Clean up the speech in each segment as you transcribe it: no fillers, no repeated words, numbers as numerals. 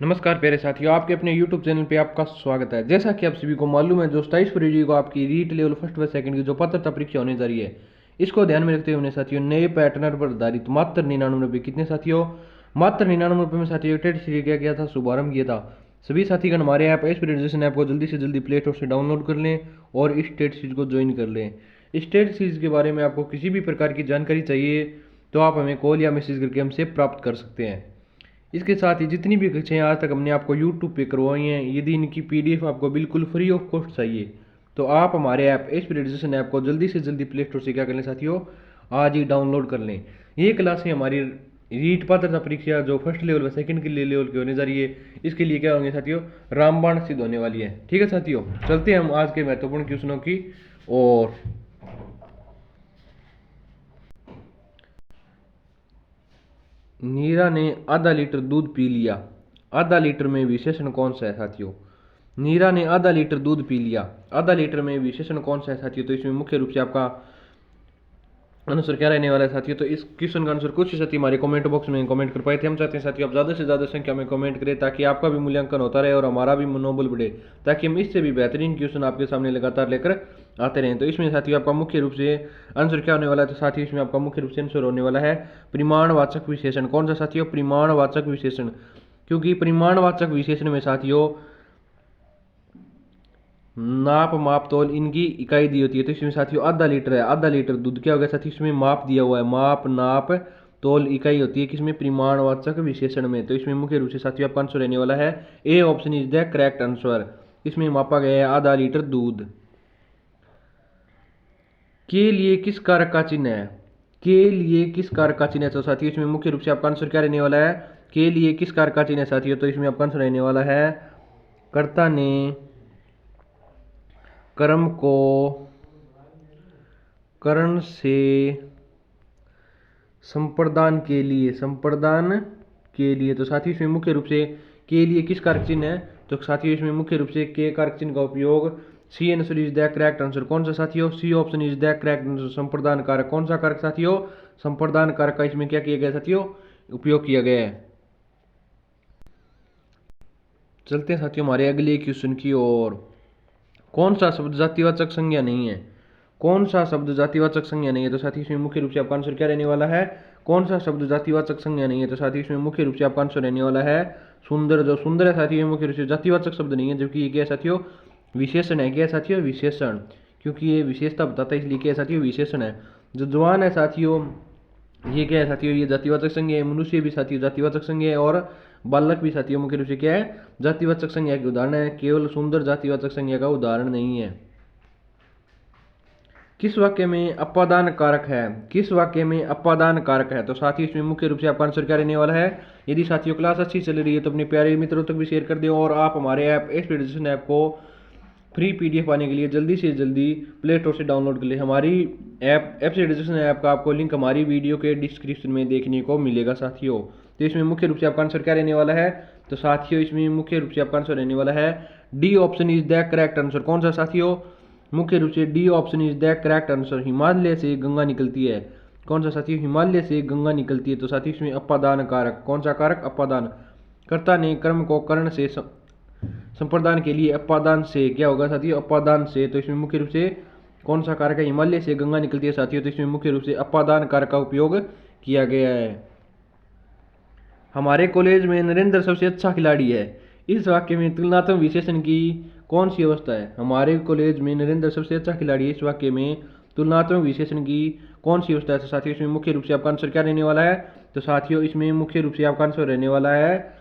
नमस्कार प्यारे साथियों, आपके अपने YouTube चैनल पे आपका स्वागत है। जैसा कि आप सभी को मालूम है, जो 27 फरवरी को आपकी रीट लेवल फर्स्ट व सेकंड की जो पात्रता परीक्षा होने जा रही है, इसको ध्यान में रखते हुए साथियों नए पैटर्न पर आधारित मात्र 99 कितने साथियों, मात्र 99 में साथियों टेट सीरीज क्या किया था, शुभारंभ किया था। सभी साथीगण हमारे ऐप एस्पिरेशन ऐप को जल्दी से जल्दी प्ले स्टोर से डाउनलोड कर लें और इस टेट सीरीज को ज्वाइन कर लें। इस टेट सीरीज के बारे में आपको किसी भी प्रकार की जानकारी चाहिए तो आप हमें कॉल या मैसेज करके हमसे प्राप्त कर सकते हैं। इसके साथ ही जितनी भी कक्षाएं आज तक हमने आपको यूट्यूब पे करवाई हैं, यदि इनकी पीडीएफ आपको बिल्कुल फ्री ऑफ कॉस्ट चाहिए तो आप हमारे ऐप एस्पिरेशन ऐप को जल्दी से जल्दी प्ले स्टोर से क्या कर लें साथियों, आज ही डाउनलोड कर लें। ये क्लासें हमारी रीट पात्रता परीक्षा जो फर्स्ट लेवल व सेकंड के लेवल की होने जा रही है, इसके लिए क्या होंगे साथियों, रामबाण सिद्ध होने वाली है। ठीक है साथियों, चलते हैं हम आज के महत्वपूर्ण क्वेश्चनों की और नीरा ने आधा लीटर दूध पी लिया, आधा लीटर में विशेषण कौन सा है साथियों। नीरा ने आधा लीटर दूध पी लिया, आधा लीटर में विशेषण कौन सा है साथियों। तो इसमें मुख्य रूप से आपका आंसर क्या रहने वाला है साथियों। तो इस क्वेश्चन का आंसर कुछ साथी हमारे कमेंट बॉक्स में कमेंट कर पाए थे। हम चाहते हैं साथियों आप ज़्यादा से ज़्यादा संख्या में कमेंट करें ताकि आपका भी मूल्यांकन होता रहे और हमारा भी मनोबल बढ़े, ताकि हम इससे भी बेहतरीन क्वेश्चन आपके सामने लगातार लेकर आते रहें। तो इसमें साथियों आपका मुख्य रूप से आंसर क्या होने वाला है, तो साथियों इसमें आपका मुख्य रूप से आंसर होने वाला है परिमाणवाचक विशेषण। कौन सा साथियों, परिमाणवाचक विशेषण। क्योंकि परिमाणवाचक विशेषण में साथियों नाप माप तोल इनकी इकाई दी होती है। तो इसमें साथियों आधा लीटर है, आधा लीटर दूध क्या होगा साथियों, इसमें माप दिया हुआ है, माप नाप तोल इकाई होती है किसमें, परिमाणवाचक विशेषण में। तो इसमें मुख्य रूप से साथियों आपका आंसर रहने वाला है A option is the correct answer. इसमें मापा गया है आधा लीटर दूध। के लिए किस कारक का चिन्ह है, के लिए किस कारक का चिन्ह है। तो साथियों इसमें मुख्य रूप से आपका आंसर क्या रहने वाला है, के लिए किस कारक का चिन्ह है साथियों। तो इसमें आपका आंसर रहने वाला है कर्ता ने कर्म को करण से संप्रदान के लिए, संप्रदान के लिए। तो साथियों इसमें मुख्य रूप से के लिए किस कारक चिन्ह है, तो साथियों इसमें मुख्य रूप से के कारक चिन्ह का उपयोग C answer is the correct answer. कौन सा साथियों, C option is the correct answer. संप्रदान कारक, कौन सा कारक साथियों, संप्रदान कारक का इसमें क्या किया गया साथियों, उपयोग किया गया है। चलते हैं साथियों हमारे अगले क्वेश्चन की ओर। कौन सा शब्द जातिवाचक संज्ञा नहीं है, कौन सा शब्द जातिवाचक संज्ञा नहीं है। तो साथियों इसमें मुख्य रूप से आपका आंसर क्या रहने वाला है, कौन सा शब्द जातिवाचक संज्ञा नहीं है। तो साथियों इसमें मुख्य रूप से आपका आंसर रहने वाला है सुंदर। जो सुंदर है साथियों मुख्य रूप से जातिवाचक शब्द नहीं है, जबकि ये क्या है साथियों, विशेषण है। क्या है साथियों, विशेषण। क्योंकि ये विशेषता बताता है इसलिए क्या है साथियों, विशेषण है। जो जवान है साथियों ये क्या है साथियों, ये जातिवाचक संज्ञा है। मनुष्य भी साथियों जातिवाचक संज्ञा है और बालक भी साथियों मुख्य रूप से क्या है, जातिवाचक संज्ञा के उदाहरण है। केवल सुंदर जातिवाचक संज्ञा का उदाहरण नहीं है। किस वाक्य में अपादान कारक है, किस वाक्य में अपादान कारक है। तो साथियों इसमें मुख्य रूप से आपका आंसर क्या रहने वाला है। यदि साथियों क्लास अच्छी चल रही है तो अपने प्यारे मित्रों तक भी शेयर कर दें और आप हमारे ऐप एस्पिरेशन ऐप को फ्री पीडीएफ पाने के लिए जल्दी से जल्दी प्ले स्टोर से डाउनलोड कर ले। हमारी ऐप एस्पिरेशन ऐप का आपको लिंक हमारी वीडियो के डिस्क्रिप्शन में देखने को मिलेगा साथियों। तो इसमें मुख्य रूप से आपका आंसर क्या रहने वाला है, तो साथियों इसमें मुख्य रूप से आपका आंसर रहने वाला है D option is the correct answer. कौन सा साथियों, मुख्य रूप से D option is the correct answer. Himalaya से गंगा निकलती है। कौन सा साथियों, हिमालय से गंगा निकलती है। तो साथियों इसमें अपादान कारक, कौन सा कारक, अपादान। कर्ता ने कर्म को कर्ण से संप्रदान के लिए अपादान से, क्या होगा साथियों, अपादान से। तो इसमें मुख्य रूप से कौन सा कारक है, हिमालय से गंगा निकलती है साथियों। तो इसमें मुख्य रूप से अपादान कारक का उपयोग किया गया है। हमारे कॉलेज में नरेंद्र सबसे अच्छा खिलाड़ी है। इस वाक्य में तुलनात्मक विशेषण की कौन सी अवस्था है। हमारे कॉलेज में नरेंद्र सबसे अच्छा खिलाड़ी है, इस वाक्य में तुलनात्मक विशेषण की कौन सी अवस्था है। तो साथियों इसमें मुख्य रूप से आपका आंसर क्या रहने वाला है, तो साथियों इसमें मुख्य रूप से आपका आंसर रहने वाला है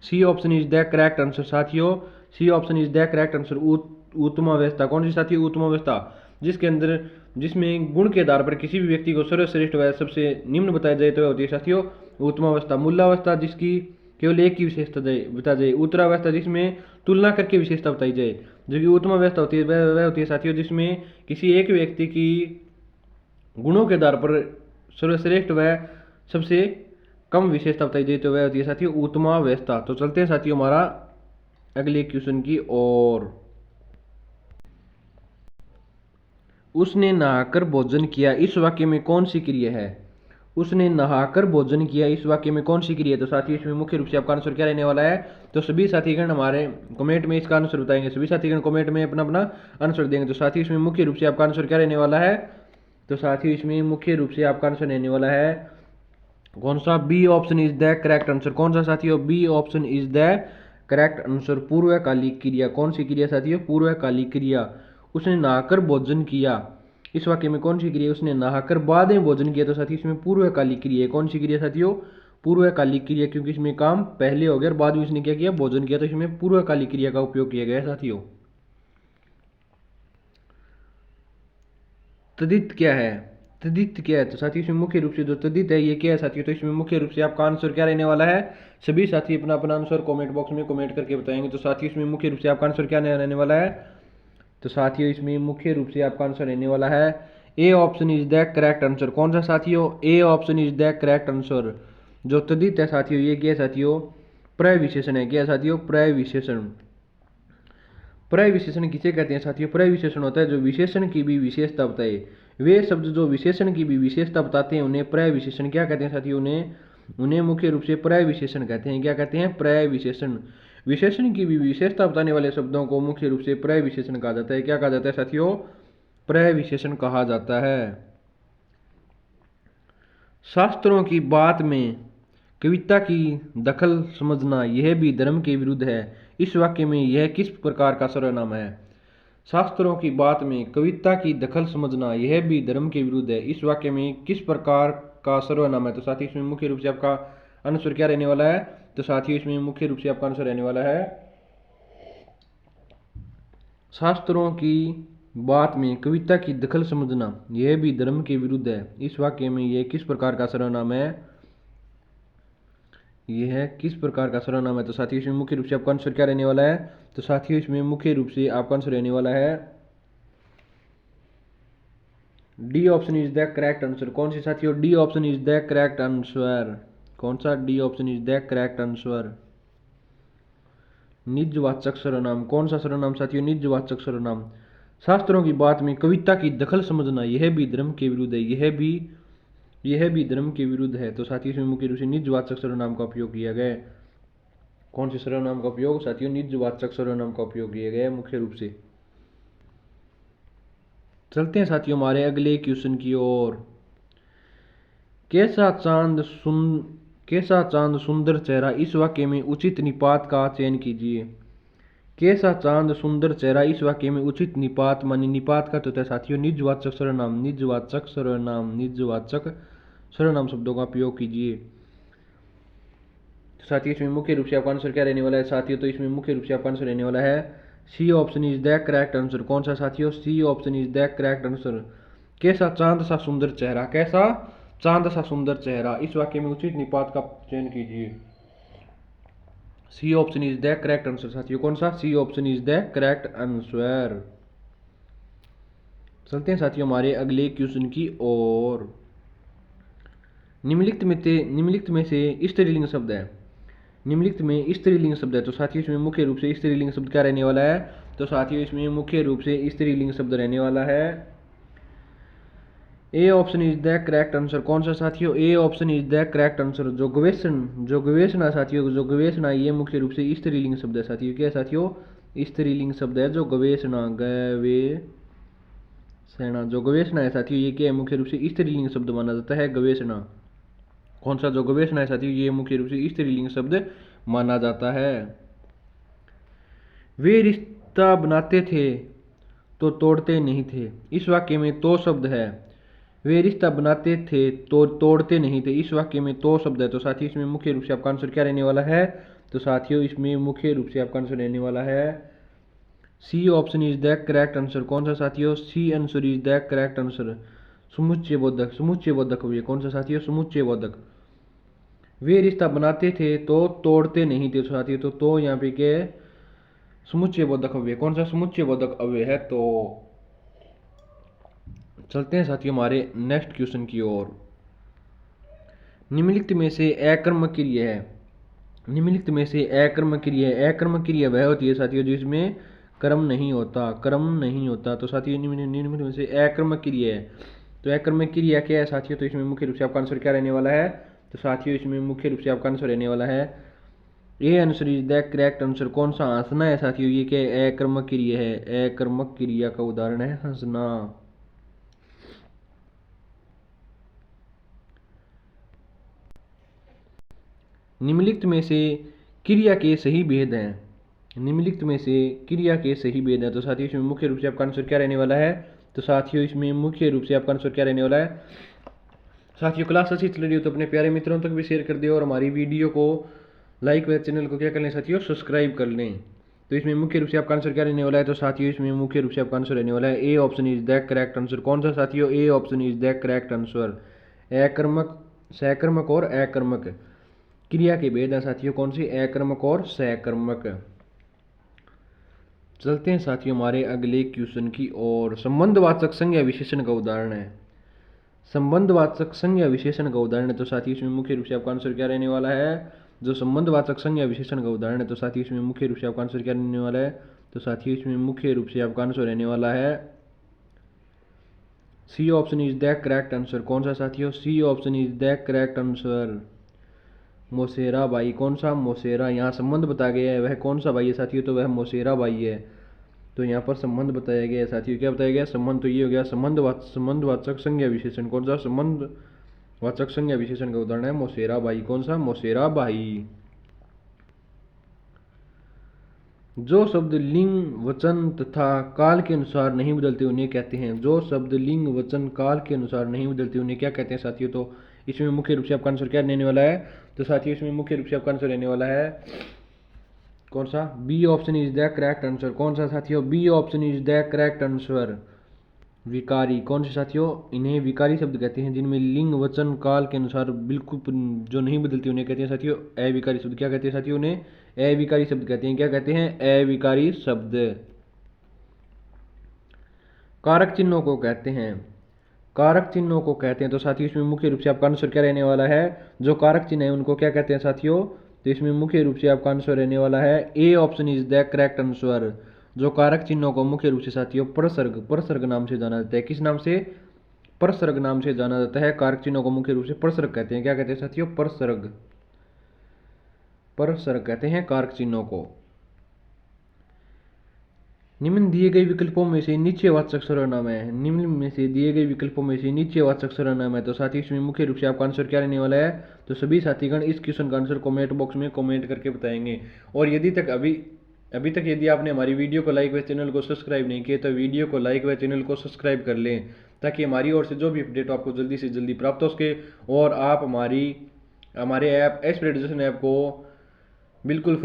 C option is the correct answer. साथियों C option is the correct answer. उत्तमावस्था, कौन सी साथियों, उत्तमावस्था, जिसके अंदर जिसमें गुण के आधार पर किसी भी व्यक्ति को सर्वश्रेष्ठ व सबसे निम्न बताया जाए तो वह होती है साथियों उत्तमावस्था। मूल्यावस्था, जिसकी केवल एक की विशेषता बता जाए। उत्तरावस्था, जिसमें तुलना करके विशेषता बताई जाए। जो कि उत्तमावस्था होती है वह होती है साथियों जिसमें किसी एक व्यक्ति की गुणों के आधार पर सर्वश्रेष्ठ व सबसे कम विशेषता बताई जाए तो वह होती है साथियों उत्तमावस्था। तो चलते हैं साथियों हमारा अगले क्वेश्चन की ओर। उसने नहाकर भोजन किया, इस वाक्य में कौन सी क्रिया है। उसने नहाकर भोजन किया, इस वाक्य में कौन सी क्रिया है? तो साथियों इसमें मुख्य रूप से आपका आंसर क्या रहने वाला है? तो सभी साथीगण हमारे कमेंट में इसका आंसर बताएंगे, सभी साथीगण कमेंट में अपना अपना आंसर देंगे। तो साथियों इसमें मुख्य रूप से आपका आंसर क्या रहने वाला है? तो साथियों इसमें मुख्य रूप से आपका आंसर रहने वाला है कौन सा? B option is the correct answer. कौन सा साथियों? B option is the correct answer. पूर्वकालिक क्रिया। कौन सी क्रिया साथियों? पूर्वकालिक क्रिया। उसने नहाकर भोजन किया, इस वाक्य में कौन सी क्रिया? उसने नहाकर बाद में भोजन किया। तो साथियों इसमें पूर्वकालिक क्रिया है। कौन सी क्रिया साथियों? पूर्वकालिक क्रिया, क्योंकि इसमें काम पहले हो गया और बाद में इसने क्या किया? भोजन किया। तो इसमें पूर्वकालिक क्रिया का उपयोग किया गया है साथियों। तद्धित क्या है? तद्धित क्या है? तो साथियों इसमें मुख्य रूप से जो तद्धित है ये क्या है साथियों? तो इसमें मुख्य रूप से आपका आंसर क्या रहने वाला है? सभी साथी अपना अपना आंसर कमेंट बॉक्स में कमेंट करके बताएंगे। तो साथियों इसमें मुख्य रूप से आपका आंसर क्या रहने वाला है? तो साथियों इसमें मुख्य रूप से आपका आंसर रहने वाला है A option is the correct answer. कौन सा साथियों? A option is the correct answer. जो तद्धित है साथियों ये क्या है साथियों? प्रविशेषण है। क्या है साथियों? प्रविशेषण। प्रविशेषण किसे कहते हैं साथियों? प्रविशेषण होता है जो विशेषण की भी विशेषता बताए। वे शब्द जो विशेषण की भी विशेषता बताते हैं उन्हें प्रविशेषण क्या कहते हैं साथियों? उन्हें मुख्य रूप से प्रविशेषण कहते हैं। क्या कहते हैं? प्रविशेषण। विशेषण की भी विशेषता बताने वाले शब्दों को मुख्य रूप से प्रविशेषण कहा जाता है। क्या कहा जाता है साथियों? प्रविशेषण कहा जाता है। शास्त्रों की बात में कविता की दखल समझना यह भी धर्म के विरुद्ध है, इस वाक्य में यह किस प्रकार का सर्वनाम है? शास्त्रों की बात में कविता की दखल समझना यह भी धर्म के विरुद्ध है, इस वाक्य में किस प्रकार का सर्वनाम है? तो साथियों इसमें मुख्य रूप से आपका आंसर क्या रहने वाला है? तो साथियों इसमें मुख्य रूप से आपका आंसर रहने वाला है शास्त्रों की बात में कविता की दखल समझना यह भी धर्म के विरुद्ध है, इस वाक्य में यह किस प्रकार का सर्वनाम है? यह किस प्रकार का सर्वनाम है? तो साथियों इसमें मुख्य रूप से आपका आंसर क्या रहने वाला है? तो साथियों इसमें मुख्य रूप से आपका आंसर रहने वाला है D option is the correct answer. कौन सी साथियों? D option is the correct answer. कौन सा? D option is the correct answer. निजवाचक सर्वनाम। कौन सा सर्वनाम साथियों? निजवाचक सर्वनाम। शास्त्रों की बात में कविता की दखल समझना यह भी धर्म के विरुद्ध है, यह भी धर्म के विरुद्ध है। तो साथियों इसमें मुख्य रूप से निजवाचक सर्वनाम का उपयोग किया गया है। कौन से सर्वनाम का उपयोग साथियों? निजवाचक सर्वनाम का उपयोग किया गया है मुख्य रूप से। चलते हैं साथियों हमारे अगले क्वेश्चन की ओर। कैसा चांद सुंदर चेहरा, इस वाक्य में उचित निपात का चयन कीजिए। कैसा चांद सुंदर चेहरा, इस वाक्य में उचित निपात मानी निपात का होता है साथियों निजवाचक सर्वनाम। निजवाचक सर्वनाम, निजवाचक सर्वनाम शब्दों का उपयोग कीजिए। साथियों इसमें मुख्य रूप से आपका आंसर क्या रहने वाला है साथियों? तो इसमें मुख्य रूप से आपका आंसर रहने वाला है C option is the correct answer. कौन सा साथियों? C option is the correct answer. कैसा चांद सा सुंदर चेहरा, कैसा चांद सा सुंदर चेहरा, इस वाक्य में उचित निपात का चयन कीजिए। C option is the correct answer साथियों। कौन सा? C option is the correct answer. चलते हैं साथियों हमारे अगले क्वेश्चन की ओर। निम्नलिखित में से स्त्रीलिंग शब्द है। निम्नलिखित में स्त्रीलिंग शब्द है। तो साथियों इसमें मुख्य रूप से स्त्रीलिंग शब्द क्या रहने वाला है? तो साथियों इसमें मुख्य रूप से स्त्रीलिंग शब्द रहने वाला है A option is the correct answer. कौन सा साथियों? A option is the correct answer. जो गवेषणा साथियों, जो गवेषणा ये मुख्य रूप से स्त्रीलिंग शब्द है साथियों। क्या साथियों? स्त्रीलिंग शब्द है जो गवेषणा, जो गवेषणा है साथियों ये क्या है? मुख्य रूप से स्त्रीलिंग शब्द माना जाता है, गवेषणा। कौन सा? जो गवेषणा है साथियों ये मुख्य रूप से स्त्रीलिंग शब्द माना जाता है। वे रिश्ता बनाते थे तो तोड़ते नहीं थे, इस वाक्य में तो शब्द है। वे रिश्ता बनाते थे तो तोड़ते नहीं थे, इस वाक्य में तो शब्द है। तो साथियों इसमें मुख्य रूप से आपका आंसर क्या रहने वाला है? तो साथियों इसमें मुख्य रूप से आपका आंसर रहने वाला है C option is the correct answer. कौन सा साथियों? C answer is the correct answer. समुच्चय बोधक, समुच्चय बोधक हुई। कौन सा साथियों? समुच्चय बोधक। वे रिश्ता बनाते थे तो तोड़ते नहीं थे साथियों, तो यहाँ पे क्या है? समुच्चय बोधक अव्यय। कौन सा? समुच्चय बोधक अव्यय है। तो चलते हैं साथियों हमारे नेक्स्ट क्वेश्चन की ओर। निम्नलिखित में से अकर्मक क्रिया है। निम्नलिखित में से अकर्मक क्रिया है। अकर्मक क्रिया वह होती है साथियों जिसमें कर्म नहीं होता, कर्म नहीं होता। तो साथियों निम्नलिखित में से अकर्मक क्रिया है। तो अकर्मक क्रिया क्या है साथियों, तो इसमें मुख्य रूप से आपका आंसर क्या रहने वाला है, तो साथियों इसमें मुख्य रूप से आपका आंसर रहने वाला है A answer is the correct answer. कौन सा, हंसना है साथियों, ये क्या है, अकर्मक क्रिया है, अकर्मक क्रिया का उदाहरण है हंसना। निम्नलिखित में से क्रिया के सही भेद हैं, निम्नलिखित में से क्रिया के सही भेद हैं, तो साथियों इसमें मुख्य रूप से आपका आंसर क्या रहने वाला है, तो साथियों इसमें मुख्य रूप से आपका आंसर क्या रहने वाला है। साथियों क्लास अच्छी चल रही हो तो अपने प्यारे मित्रों तक भी शेयर कर दियो और हमारी वीडियो को लाइक व चैनल को क्या कर लें साथियों, सब्सक्राइब कर लें। तो इसमें मुख्य रूप से आपका आंसर क्या रहने वाला है, तो साथियों इसमें मुख्य रूप से आपका आंसर रहने वाला है A option is the correct answer. कौन सा साथियों, A option is the correct answer. अकर्मक, सकर्मक और अकर्मक क्रिया के भेद हैं साथियों, कौन सी, अकर्मक और सकर्मक। चलते हैं साथियों हमारे अगले क्वेश्चन की ओर। संबंधवाचक संज्ञा विशेषण का उदाहरण है, संबंधवाचक संज्ञा विशेषण का उदाहरण है, तो साथियों इसमें मुख्य रूप से आपका आंसर क्या रहने वाला है, जो संबंधवाचक संज्ञा विशेषण का उदाहरण है, तो साथियों इसमें मुख्य रूप से आपका आंसर क्या रहने वाला है, तो साथियों इसमें मुख्य रूप से आपका आंसर रहने वाला है C option is the correct answer. कौन सा साथियों, C option is the correct answer. मोसेरा भाई, कौन सा, मोसेरा। यहाँ संबंध बताया गया है, वह कौन सा भाई है साथियों, तो वह मोसेरा भाई है। तो यहाँ पर संबंध बताया गया है साथियों, क्या बताया गया, संबंध, तो ये हो गया संबंधवाचक संज्ञा विशेषण। कौन सा, संबंधवाचक संज्ञा विशेषण का उदाहरण है मोसेरा भाई। कौन सा, मोसेरा भाई। जो शब्द लिंग वचन तथा काल के अनुसार नहीं बदलते उन्हें कहते हैं, जो शब्द लिंग वचन काल के अनुसार नहीं बदलते उन्हें क्या कहते हैं साथियों, तो इसमें मुख्य रूप से आपका आंसर क्या रहने वाला है, तो साथियों इसमें मुख्य रूप से आपका आंसर रहने वाला है कौन सा, B option is the correct answer. कौन सा साथियों, B option is the correct answer. विकारी, कौन से साथियों, इन्हें विकारी शब्द कहते हैं जिनमें लिंग वचन काल के अनुसार बिल्कुल जो नहीं बदलती उन्हें कहते हैं साथियों अविकारी शब्द। क्या कहते हैं साथियों, उन्हें अविकारी शब्द कहते हैं। क्या कहते हैं, अविकारी शब्द। कारक चिन्हों को कहते हैं, कारक चिन्हों को कहते हैं, तो साथियों इसमें मुख्य रूप से आपका आंसर क्या रहने वाला है, जो कारक चिन्ह है उनको क्या कहते हैं साथियों, तो इसमें मुख्य रूप से आपका आंसर रहने वाला है A option is the correct answer. जो कारक चिन्हों को मुख्य रूप से साथियों प्रसर्ग, प्रसर्ग नाम से जाना जाता है। किस नाम से, प्रसर्ग नाम से जाना जाता है। कारक चिन्हों को मुख्य रूप से प्रसर्ग कहते हैं। क्या कहते हैं साथियों, प्रसर्ग, प्रसर्ग कहते हैं कारक चिन्हों को। निम्न दिए गए विकल्पों में से निश्चयवाचक सर्वनाम है, निम्न में से दिए गए विकल्पों में से निश्चयवाचक सर्वनाम है, तो साथी इसमें मुख्य रूप से आपका आंसर क्या रहने वाला है, तो सभी साथीगण इस क्वेश्चन का आंसर कमेंट बॉक्स में कमेंट करके बताएंगे। और यदि तक अभी तक यदि आपने हमारी वीडियो को लाइक व चैनल को सब्सक्राइब नहीं किया तो वीडियो को लाइक व चैनल को सब्सक्राइब कर लें, ताकि हमारी ओर से जो भी अपडेट आपको जल्दी से जल्दी प्राप्त हो सके। और आप हमारे ऐप एस्पिरेट एजुकेशन ऐप को बिल्कुल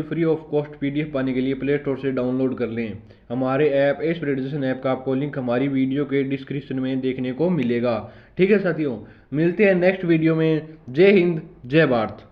फ्री ऑफ कॉस्ट पीडीएफ पाने के लिए प्ले स्टोर से डाउनलोड कर लें। हमारे ऐप एस्पिरेट एजुकेशन ऐप का आपको लिंक हमारी वीडियो के डिस्क्रिप्शन में देखने को मिलेगा। ठीक है साथियों, मिलते हैं नेक्स्ट वीडियो में। जय हिंद, जय भारत।